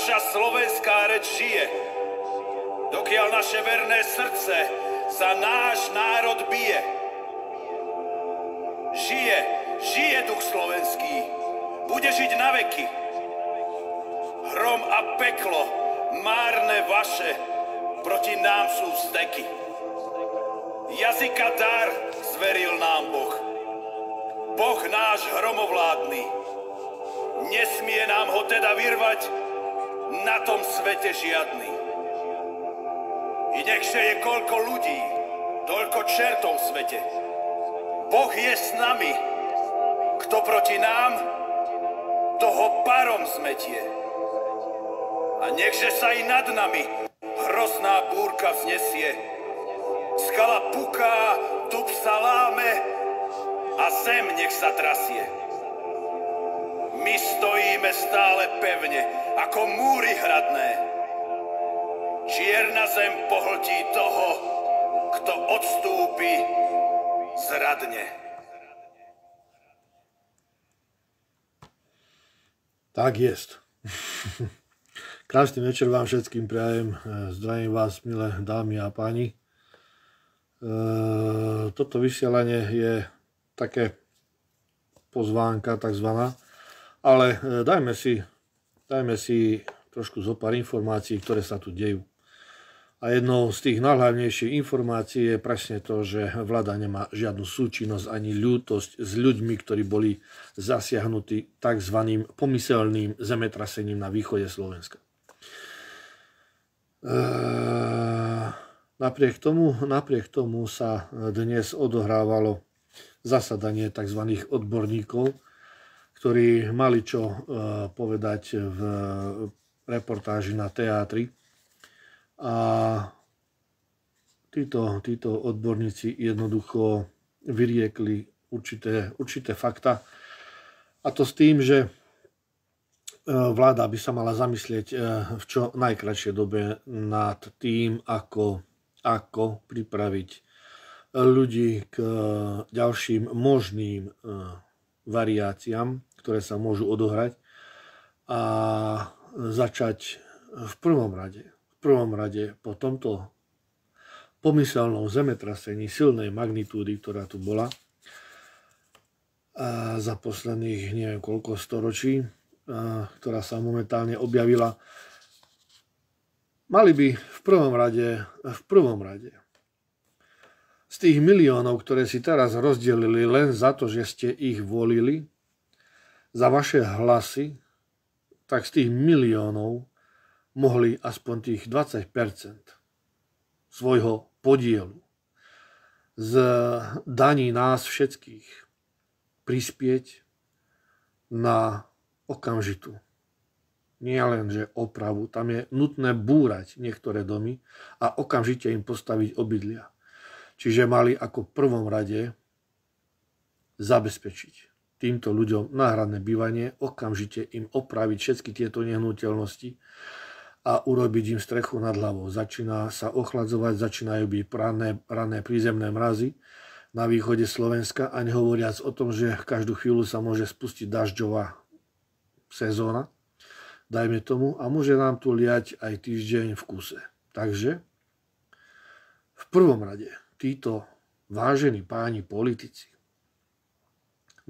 naša slovenská reč žije. Dokiaľ naše verné srdce za náš národ bije. Žije duch slovenský. Bude žiť na veky. Hrom a peklo, márne vaše, proti nám sú vzteky. Jazyka dar zveril nám Boh. Boh náš hromovládny. Nesmie nám ho teda vyrvať na tom svete žiadny. I nechže je koľko ľudí, toľko čertov v svete. Boh je s nami. Kto proti nám, toho parom zmetie. A nechže sa i nad nami hrozná búrka vznesie. Skala puká, dub sa láme a zem nech sa trasie. My stojíme stále pevne, ako múry hradné. Čierna zem pohltí toho, kto odstúpi zradne. Tak jest. Krásny večer vám všetkým prajem. Zdravím vás, milé dámy a páni. Toto vysielanie je také pozvánka takzvaná, ale dajme si trošku zo pár informácií, ktoré sa tu dejú. A jednou z tých najhlavnejších informácií je presne to, že vláda nemá žiadnu súčinnosť ani ľútosť s ľuďmi, ktorí boli zasiahnutí tzv. Pomyselným zemetrasením na východe Slovenska. Napriek tomu sa dnes odohrávalo zasadanie tzv. Odborníkov, ktorí mali čo povedať v reportáži na teátri. A títo odborníci jednoducho vyriekli určité fakta. A to s tým, že vláda by sa mala zamyslieť v čo najkratšej dobe nad tým, ako pripraviť ľudí k ďalším možným variáciám, ktoré sa môžu odohrať, a začať v prvom rade po tomto pomyselnom zemetrasení silnej magnitúdy, ktorá tu bola za posledných neviem koľko storočí, ktorá sa momentálne objavila, mali by v prvom rade z tých miliónov, ktoré si teraz rozdelili len za to, že ste ich volili, za vaše hlasy, tak z tých miliónov mohli aspoň tých 20% svojho podielu z daní nás všetkých prispieť na okamžitú. Nie len, že opravu, tam je nutné búrať niektoré domy a okamžite im postaviť obydlia. Čiže mali ako v prvom rade zabezpečiť týmto ľuďom náhradné bývanie, okamžite im opraviť všetky tieto nehnuteľnosti a urobiť im strechu nad hlavou. Začína sa ochladzovať, začínajú byť rané prízemné mrazy na východe Slovenska, a nehovoriac o tom, že každú chvíľu sa môže spustiť dažďová sezóna, dajme tomu, a môže nám tu liať aj týždeň v kuse. Takže v prvom rade títo vážení páni politici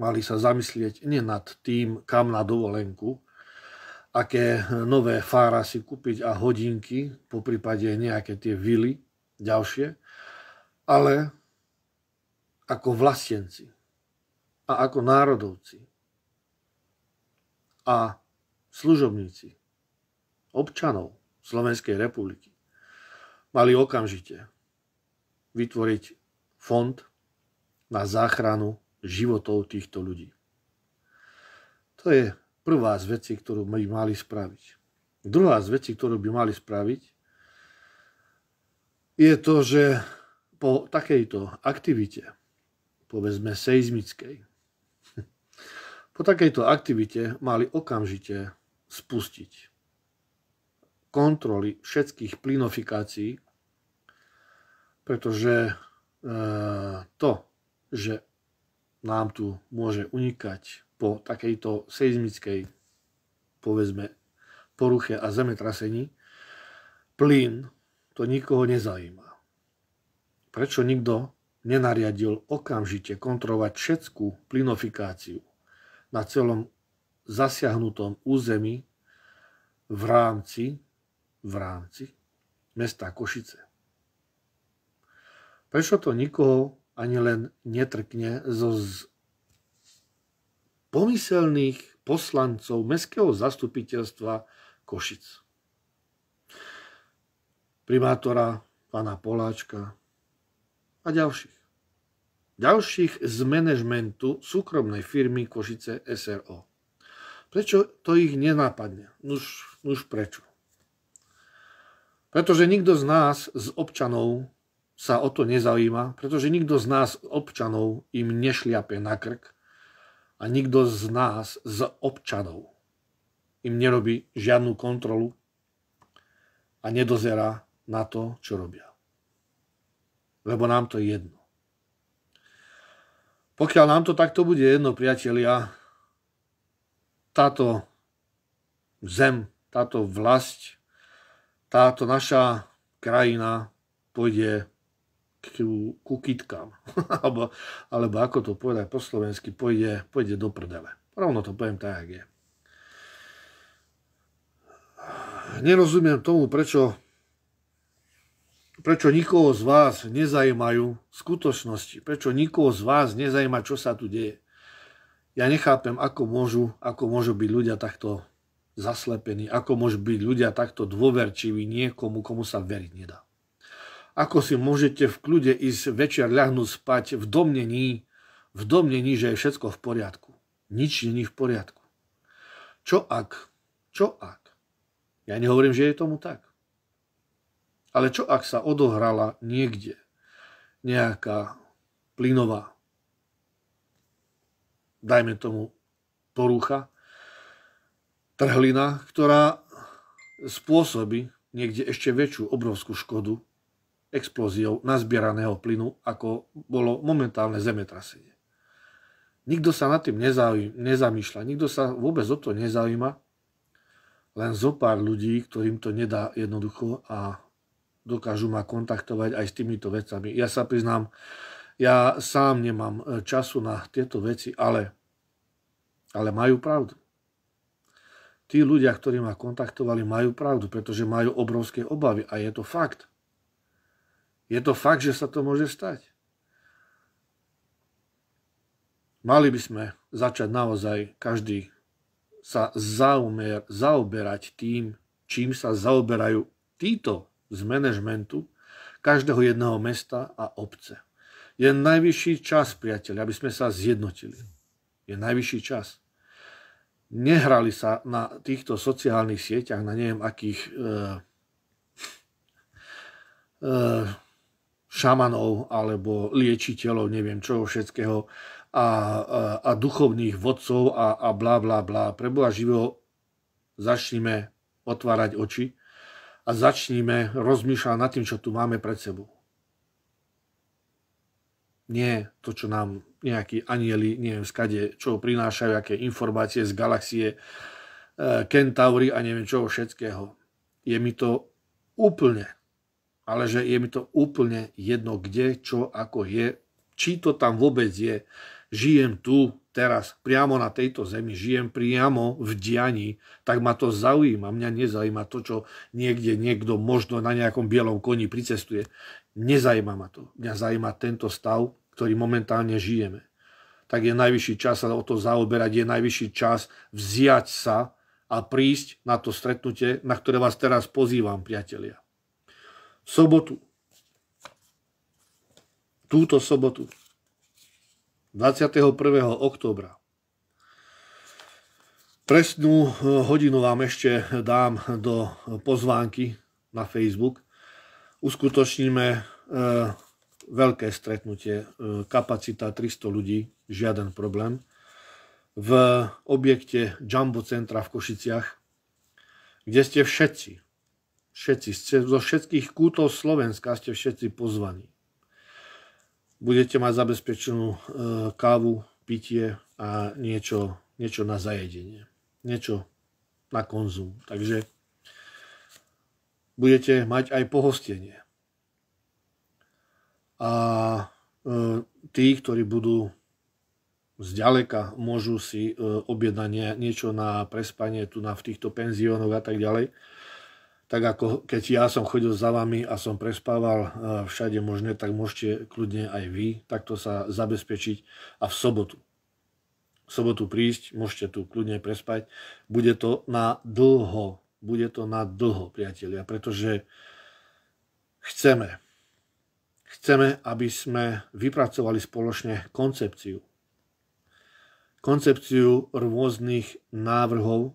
mali sa zamyslieť nie nad tým, kam na dovolenku, aké nové fára si kúpiť a hodinky, poprípade nejaké tie vily ďalšie, ale ako vlastenci a ako národovci a služobníci občanov Slovenskej republiky mali okamžite vytvoriť fond na záchranu životov týchto ľudí. To je prvá z vecí, ktorú by mali spraviť. Druhá z vecí, ktorú by mali spraviť, je to, že po takejto aktivite, povedzme seizmickej, po takejto aktivite mali okamžite spustiť kontroly všetkých plynofikácií, pretože to, že nám tu môže unikať po takejto seizmickej, povedzme, poruche a zemetrasení, plyn, to nikoho nezaujíma. Prečo nikto nenariadil okamžite kontrolovať všetkú plynofikáciu na celom zasiahnutom území v rámci mesta Košice? Prečo to nikoho ani len netrkne zo pomyselných poslancov Mestského zastupiteľstva Košic? Primátora pána Poláčka a ďalších z manažmentu súkromnej firmy Košice SRO. Prečo to ich nenápadne? Nuž prečo? Pretože nikto z nás, z občanov, sa o to nezaujíma, pretože nikto z nás, občanov, im nešliape na krk a nikto z nás, z občanov, im nerobí žiadnu kontrolu a nedozerá na to, čo robia. Lebo nám to je jedno. Pokiaľ nám to takto bude jedno, priatelia, táto zem, táto vlast, táto naša krajina pôjde ku kytkám. alebo ako to povedať po slovensky, pôjde do prdele. Rovno to poviem tak, jak je. Nerozumiem tomu, prečo nikoho z vás nezajímajú skutočnosti, prečo nikoho z vás nezajíma, čo sa tu deje. Ja nechápem, ako môžu byť ľudia takto zaslepení, ako môžu byť ľudia takto dôverčiví niekomu, komu sa veriť nedá. Ako si môžete v kľude ísť večer ľahnúť spať v domnení, že je všetko v poriadku. Nič není v poriadku. Čo ak? Ja nehovorím, že je tomu tak. Ale čo ak sa odohrala niekde nejaká plynová, dajme tomu porucha, trhlina, ktorá spôsobí niekde ešte väčšiu obrovskú škodu explóziou nazbieraného plynu, ako bolo momentálne zemetrasenie. Nikto sa nad tým nezamýšľa, nikto sa vôbec o to nezaujíma, len zo pár ľudí, ktorým to nedá jednoducho a dokážu ma kontaktovať aj s týmito vecami. Ja sa priznám, ja sám nemám času na tieto veci, ale majú pravdu. Tí ľudia, ktorí ma kontaktovali, majú pravdu, pretože majú obrovské obavy a je to fakt. Je to fakt, že sa to môže stať. Mali by sme začať naozaj každý sa zaoberať tým, čím sa zaoberajú títo z manažmentu každého jedného mesta a obce. Je najvyšší čas, priateľi, aby sme sa zjednotili. Je najvyšší čas. Nehrali sa na týchto sociálnych sieťach, na neviem akých šamanov alebo liečiteľov, neviem čoho všetkého a duchovných vodcov a blá, blá, blá. Pre Boha živého začnime otvárať oči a začnime rozmýšľať nad tým, čo tu máme pred sebou. Nie to, čo nám nejakí anjeli, neviem skade, čo prinášajú, aké informácie z galaxie, Kentauri a neviem čoho všetkého. Je mi to úplne, ale že je mi to úplne jedno, kde, čo, ako je, či to tam vôbec je. Žijem tu, teraz, priamo na tejto zemi, žijem priamo v dianí, tak ma to zaujíma. Mňa nezaujíma to, čo niekde niekto možno na nejakom bielom koni pricestuje. Nezajíma ma to. Mňa zaujíma tento stav, ktorý momentálne žijeme. Tak je najvyšší čas sa o to zaoberať, je najvyšší čas vziať sa a prísť na to stretnutie, na ktoré vás teraz pozývam, priatelia. V sobotu, túto sobotu, 21. októbra. Presnú hodinu vám ešte dám do pozvánky na Facebook. Uskutočníme veľké stretnutie, kapacita 300 ľudí, žiaden problém, v objekte Jumbo Centra v Košiciach, kde ste všetci zo všetkých kútov Slovenska ste všetci pozvaní. Budete mať zabezpečenú kávu, pitie a niečo na zajedenie. Niečo na konzum. Takže budete mať aj pohostenie. A tí, ktorí budú zďaleka, môžu si objednať niečo na prespanie tu v týchto penziónoch a tak ďalej. Tak ako keď ja som chodil za vami a som prespával všade možné, tak môžete kľudne aj vy takto sa zabezpečiť a v sobotu prísť, môžete tu kľudne prespať. Bude to na dlho, priatelia, pretože chceme, aby sme vypracovali spoločne koncepciu rôznych návrhov,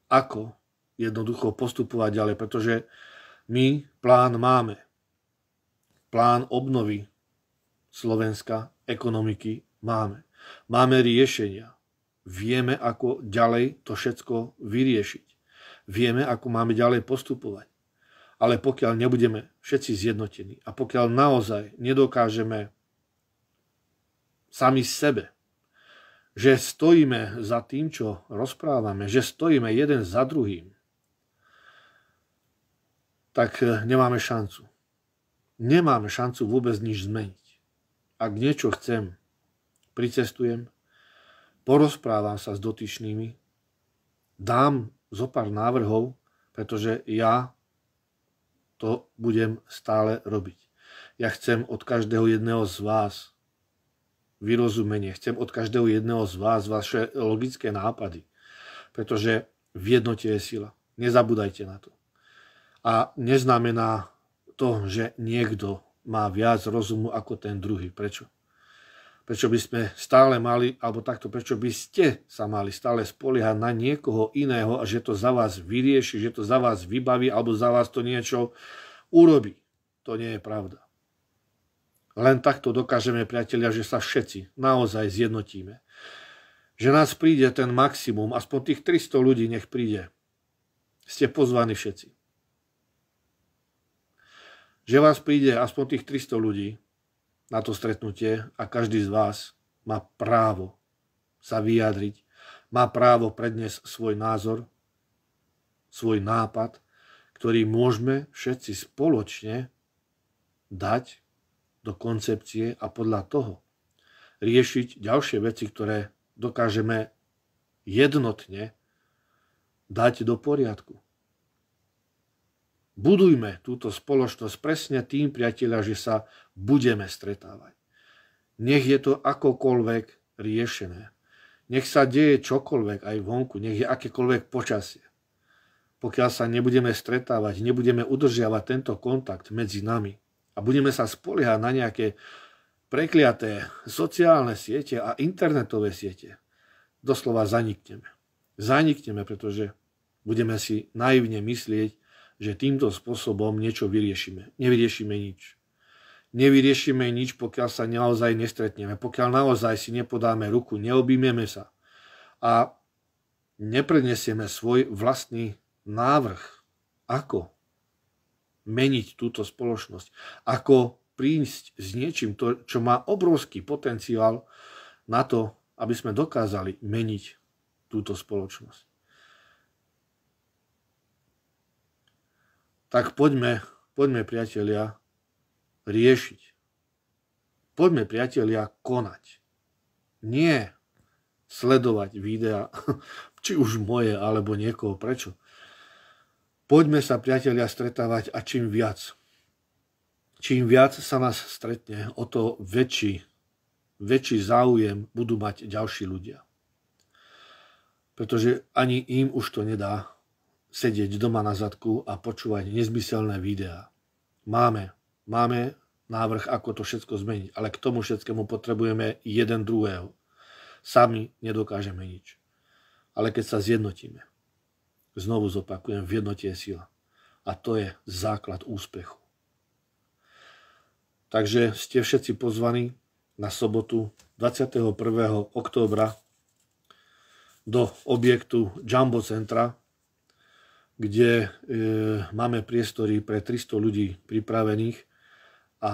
ako jednoducho postupovať ďalej, pretože my plán máme. Plán obnovy Slovenska, ekonomiky máme. Máme riešenia. Vieme, ako ďalej to všetko vyriešiť. Vieme, ako máme ďalej postupovať. Ale pokiaľ nebudeme všetci zjednotení a pokiaľ naozaj nedokážeme sami sebe, že stojíme za tým, čo rozprávame, že stojíme jeden za druhým, tak nemáme šancu. Nemáme šancu vôbec nič zmeniť. Ak niečo chcem, pricestujem, porozprávam sa s dotyčnými, dám zo pár návrhov, pretože ja to budem stále robiť. Ja chcem od každého jedného z vás vyrozumenie, chcem od každého jedného z vás vaše logické nápady, pretože v jednote je sila. Nezabúdajte na to. A neznamená to, že niekto má viac rozumu ako ten druhý. Prečo? Prečo by sme stále mali, alebo takto, prečo by ste sa mali stále spoliehať na niekoho iného a že to za vás vyrieši, že to za vás vybaví, alebo za vás to niečo urobí. To nie je pravda. Len takto dokážeme, priatelia, že sa všetci naozaj zjednotíme. Že nás príde ten maximum, aspoň tých 300 ľudí nech príde. Ste pozvaní všetci. Že vás príde aspoň tých 300 ľudí na to stretnutie a každý z vás má právo sa vyjadriť, má právo predniesť svoj názor, svoj nápad, ktorý môžeme všetci spoločne dať do koncepcie a podľa toho riešiť ďalšie veci, ktoré dokážeme jednotne dať do poriadku. Budujme túto spoločnosť presne tým, priatelia, že sa budeme stretávať. Nech je to akokoľvek riešené. Nech sa deje čokoľvek aj vonku, nech je akékoľvek počasie. Pokiaľ sa nebudeme stretávať, nebudeme udržiavať tento kontakt medzi nami a budeme sa spoliehať na nejaké prekliaté sociálne siete a internetové siete, doslova zanikneme. Zanikneme, pretože budeme si naivne myslieť, že týmto spôsobom niečo vyriešime. Nevyriešime nič. Nevyriešime nič, pokiaľ sa naozaj nestretneme, pokiaľ naozaj si nepodáme ruku, neobjímeme sa a neprednesieme svoj vlastný návrh, ako meniť túto spoločnosť, ako prísť s niečím, čo má obrovský potenciál na to, aby sme dokázali meniť túto spoločnosť. Tak poďme, priatelia, riešiť. Poďme, priatelia, konať. Nie sledovať videa, či už moje, alebo niekoho. Prečo? Poďme sa, priatelia, stretávať a čím viac sa nás stretne, o to väčší záujem budú mať ďalší ľudia. Pretože ani im už to nedá sedieť doma na zadku a počúvať nezmyselné videá. Máme návrh, ako to všetko zmeniť, ale k tomu všetkému potrebujeme jeden druhého. Sami nedokážeme nič. Ale keď sa zjednotíme, znovu zopakujem, v jednote je sila. A to je základ úspechu. Takže ste všetci pozvaní na sobotu 21. októbra do objektu Jumbo Centra, kde máme priestory pre 300 ľudí pripravených a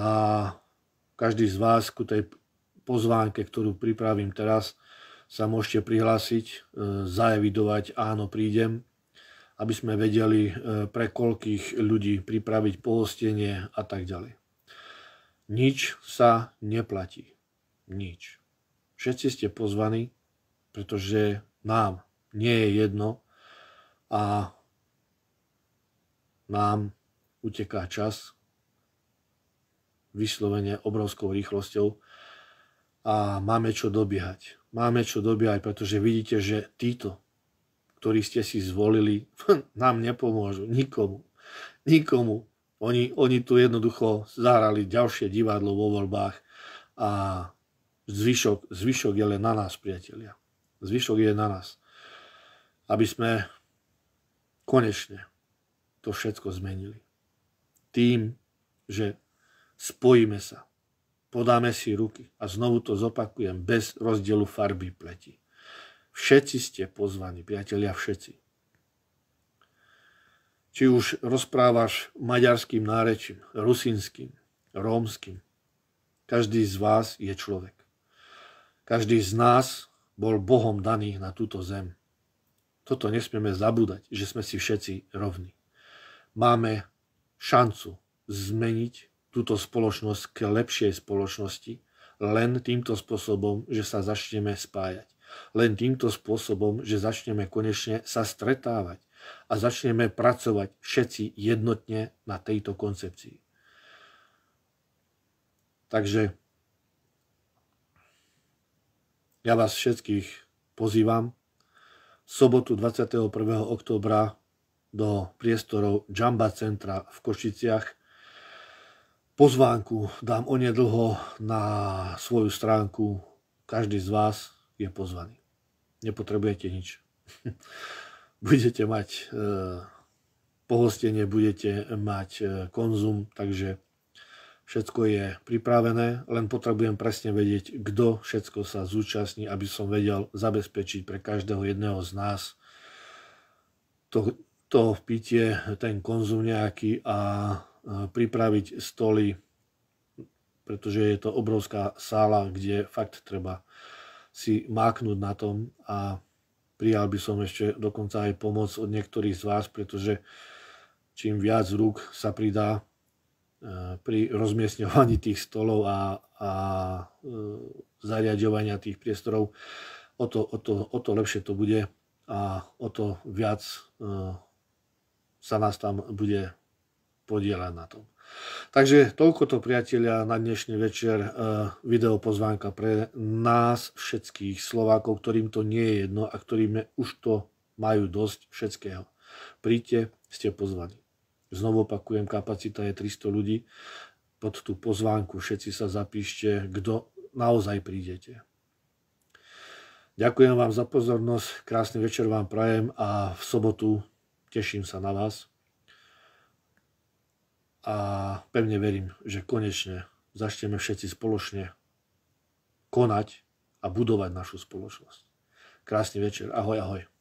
každý z vás ku tej pozvánke, ktorú pripravím teraz, sa môžete prihlásiť, zaevidovať áno, prídem a aby sme vedeli, pre koľkých ľudí pripraviť pohostenie a tak ďalej. Nič sa neplatí. Nič. Všetci ste pozvaní, pretože nám nie je jedno a nám uteká čas vyslovene obrovskou rýchlosťou a máme čo dobiehať. Máme čo dobiehať, pretože vidíte, že títo, ktorí ste si zvolili, nám nepomôžu. Nikomu. Oni tu jednoducho zahrali ďalšie divadlo vo voľbách a zvyšok je len na nás, priatelia. Zvyšok je na nás. Aby sme konečne to všetko zmenili. Tým, že spojíme sa, podáme si ruky a znovu to zopakujem, bez rozdielu farby pleti. Všetci ste pozvaní, priatelia, všetci. Či už rozprávaš maďarským nárečím, rusínskym, rómskym, každý z vás je človek. Každý z nás bol Bohom daný na túto zem. Toto nesmieme zabúdať, že sme si všetci rovní. Máme šancu zmeniť túto spoločnosť k lepšej spoločnosti len týmto spôsobom, že sa začneme spájať. Len týmto spôsobom, že začneme konečne sa stretávať a začneme pracovať všetci jednotne na tejto koncepcii. Takže ja vás všetkých pozývam v sobotu 21. októbra do priestorov Jamba centra v Košiciach. Pozvánku dám onedlho na svoju stránku. Každý z vás je pozvaný. Nepotrebujete nič. Budete mať pohostenie, budete mať konzum, takže všetko je pripravené, len potrebujem presne vedieť, kto všetko sa zúčastní, aby som vedel zabezpečiť pre každého jedného z nás to pitie, ten konzum nejaký a pripraviť stoly, pretože je to obrovská sála, kde fakt treba si máknúť na tom a prijal by som ešte dokonca aj pomoc od niektorých z vás, pretože čím viac rúk sa pridá pri rozmiestňovaní tých stolov a zariadovania tých priestorov, o to lepšie to bude a o to viac sa nás tam bude podieľať na tom. Takže toľkoto, priatelia, na dnešný večer video pozvánka pre nás všetkých Slovákov, ktorým to nie je jedno a ktorým už to majú dosť všetkého. Príďte, ste pozvaní. Znovu opakujem, kapacita je 300 ľudí. Pod tú pozvánku všetci sa zapíšte, kto naozaj prídete. Ďakujem vám za pozornosť, krásny večer vám prajem a v sobotu teším sa na vás. A pevne verím, že konečne začneme všetci spoločne konať a budovať našu spoločnosť. Krásny večer, ahoj, ahoj.